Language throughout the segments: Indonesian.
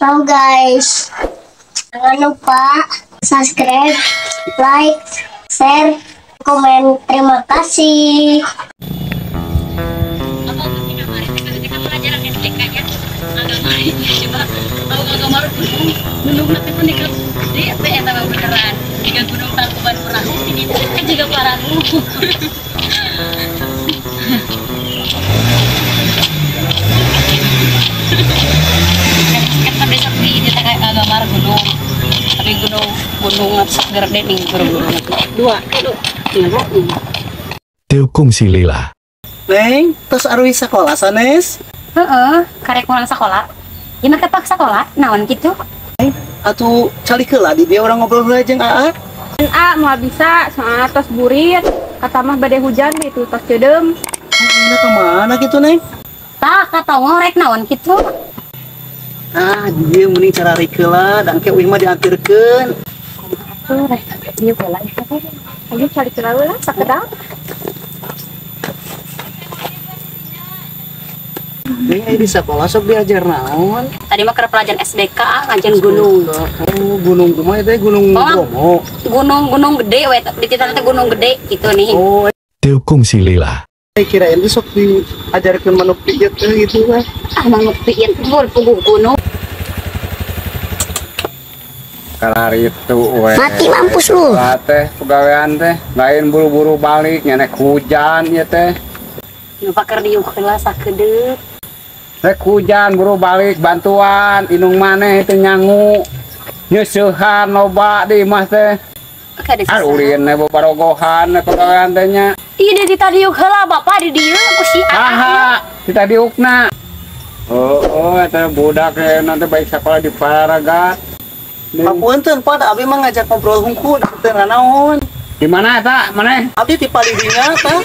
So guys, jangan lupa subscribe, like, share, komen. Terima kasih. Kita pelajaran STK ya, agama ini coba tahu agama gunung nanti menikah di apa tambah beneran jika gunung Tangkuban Perahu ini kan juga Perahu. Kan besok di tengah agama gunung tapi gunung segar deh nih gunung dua Tilkung si Lila. Neng, terus arwih sekolah sanes? Karek pulang sekolah ya mereka paksa sekolah naon gitu Atau cali kelah di dia orang ngobrol aja AA? Mau bisa soalnya tos burit kata mah badai hujan itu tos cedem. Ini kemana gitu Neng? tak kata ngorek naon gitu Dia mending cara rikelah dan kayak mah diantirkan. tuh dia bola itu kan Ayo cari celawe lah sakedang. Neng di sekolah sok diajar naon? tadi mah ke pelajaran SDK ngajian gunung Oh, gunung kumaha teh gunung Oh. Bromo. gunung gede we di titik gunung gede gitu nih Oh, Tilkung si Lila. kirain itu sok diajarkan manuk pijat gitu lah. manuk piit puguh gunung Kalari itu we Mati mampus lu. teh pegawaian teh lain buru-buru balik nyenek hujan ya teh nu pakar diuk heula sakedeuk rek hujan buru balik bantuan inung maneh itu nyangu nyeusehan loba di imah teh kade ulin we barogohan pegawaian teh nya ide di tadi diuk heula bapak di dieu ku si aha kita diukna eta budak nanti baik sekolah di Paraga. Papunten pada abi mah ngajak ngobrol hungkul teh naon. Di mana eta maneh? Abdi di Palidinya tah.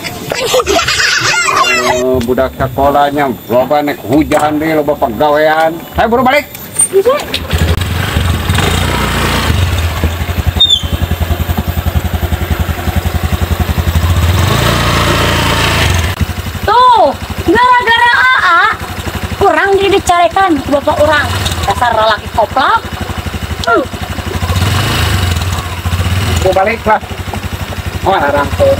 Budak sekolahnya loba nek hujan deh loba pegawaian. Ayo buru balik. tuh gara-gara AA kurang dicarekan bapak orang dasar lelaki koplak. Buru balik lah. Wah, larang tuh.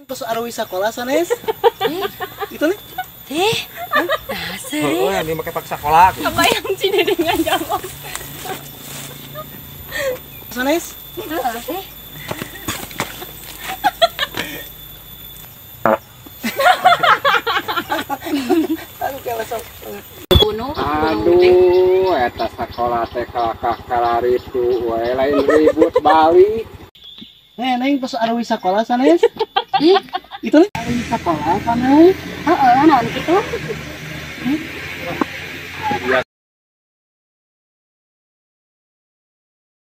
Terus arwih sekolah sanes? Itu nih. Oh, ini pakai paksa kolak. Apa yang sini dengan jawab? Sanes? Aduh kayak sok. Gunung gede. Aduh, eta sekolah teh kalakah kalari tuh, we lain ribut balik. Neng terus arwih sekolah sanes? Itu nih arwih sekolah sanes? Naon gitu